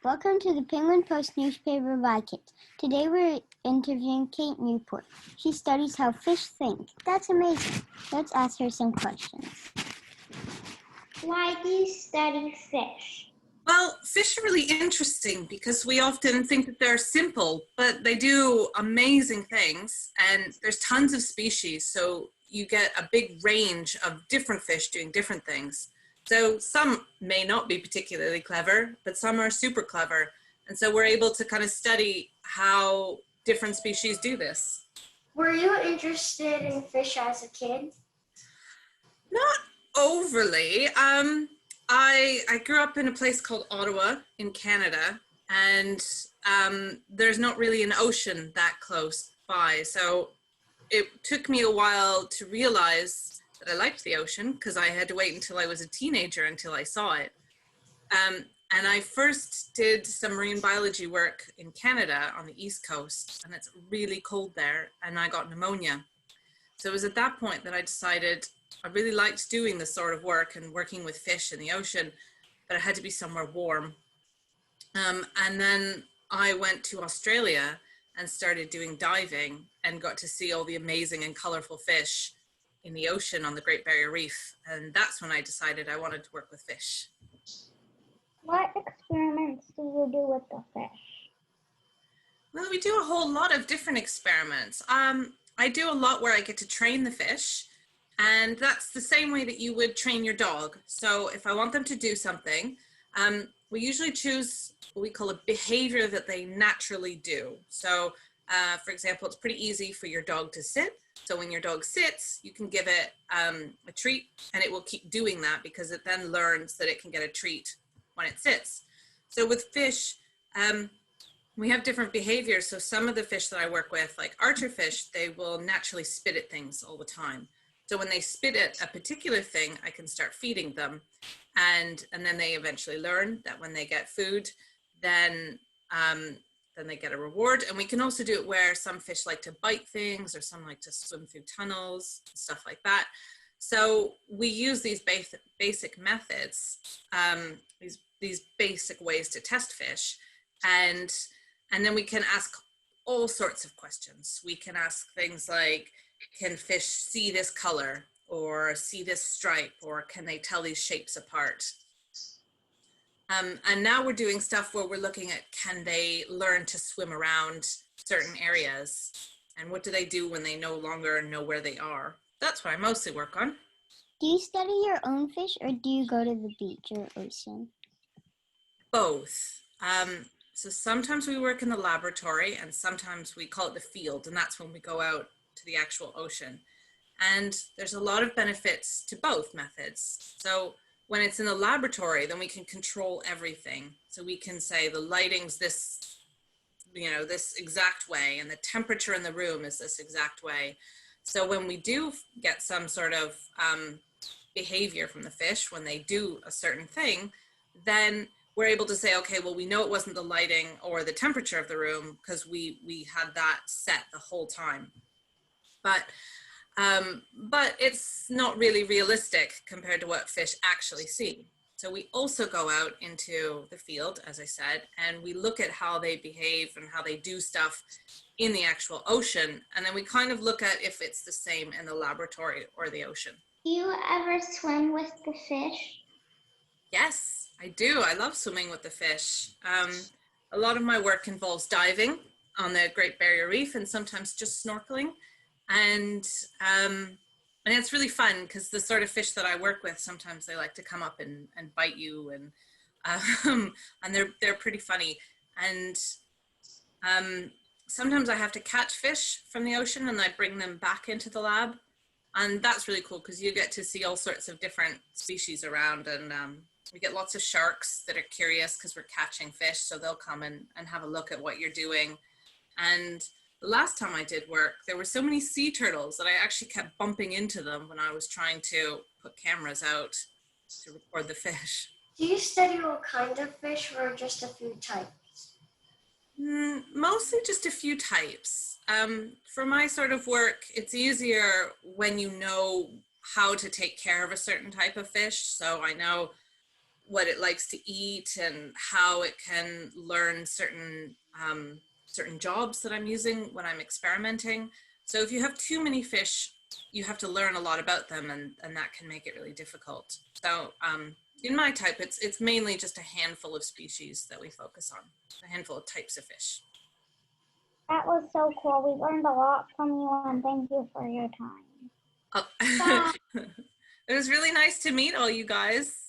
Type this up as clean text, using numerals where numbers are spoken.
Welcome to the Penguin Post newspaper by Kids. Today we're interviewing Cait Newport. She studies how fish think. That's amazing. Let's ask her some questions. Why do you study fish? Well, fish are really interesting because we often think that they're simple, but they do amazing things, and there's tons of species, so you get a big range of different fish doing different things. So some may not be particularly clever, but some are super clever. And so we're able to kind of study how different species do this. Were you interested in fish as a kid? Not overly. I grew up in a place called Ottawa in Canada, and there's not really an ocean that close by. So it took me a while to realize that I liked the ocean because I had to wait until I was a teenager until I saw it. And I first did some marine biology work in Canada on the East Coast, and it's really cold there, and I got pneumonia. So it was at that point that I decided I really liked doing this sort of work and working with fish in the ocean, but it had to be somewhere warm. And then I went to Australia and started doing diving and got to see all the amazing and colorful fish in the ocean on the Great Barrier Reef. And that's when I decided I wanted to work with fish. What experiments do you do with the fish? Well, we do a whole lot of different experiments. I do a lot where I get to train the fish, and that's the same way that you would train your dog. So if I want them to do something, we usually choose what we call a behavior that they naturally do. So for example, it's pretty easy for your dog to sit. So when your dog sits, you can give it a treat, and it will keep doing that because it then learns that it can get a treat when it sits. So with fish, we have different behaviors. So some of the fish that I work with, like archerfish, they will naturally spit at things all the time. So when they spit at a particular thing, I can start feeding them. And then they eventually learn that when they get food, then they get a reward. And we can also do it where some fish like to bite things, or some like to swim through tunnels, stuff like that. So we use these basic methods, these basic ways to test fish. And then we can ask all sorts of questions. We can ask things like, can fish see this color, or see this stripe, or can they tell these shapes apart? And now we're doing stuff where we're looking at, can they learn to swim around certain areas? And what do they do when they no longer know where they are? That's what I mostly work on. Do you study your own fish, or do you go to the beach or ocean? Both. So sometimes we work in the laboratory, and sometimes we call it the field, and that's when we go out to the actual ocean. And there's a lot of benefits to both methods. So when it's in the laboratory, then we can control everything. So we can say the lighting's this, this exact way, and the temperature in the room is this exact way. So when we do get some sort of behavior from the fish, when they do a certain thing, then we're able to say, okay, well, we know it wasn't the lighting or the temperature of the room because we had that set the whole time. But it's not really realistic compared to what fish actually see. So we also go out into the field, as I said, and we look at how they behave and how they do stuff in the actual ocean. And then we kind of look at if it's the same in the laboratory or the ocean. Do you ever swim with the fish? Yes, I do. I love swimming with the fish. A lot of my work involves diving on the Great Barrier Reef, and sometimes just snorkeling. And it's really fun because the sort of fish that I work with, sometimes they like to come up and bite you, and they're pretty funny. And sometimes I have to catch fish from the ocean and I bring them back into the lab. And that's really cool because you get to see all sorts of different species around, and we get lots of sharks that are curious because we're catching fish. So they'll come and have a look at what you're doing. And the last time I did work, there were so many sea turtles that I actually kept bumping into them when I was trying to put cameras out to record the fish. Do you study all kinds of fish or just a few types? Mostly just a few types. For my sort of work, it's easier when you know how to take care of a certain type of fish. So I know what it likes to eat and how it can learn certain jobs that I'm using when I'm experimenting. So if you have too many fish, you have to learn a lot about them, and that can make it really difficult. So in my type, it's mainly just a handful of species that we focus on, a handful of types of fish. That was so cool. We learned a lot from you, and thank you for your time. Oh. Bye. It was really nice to meet all you guys.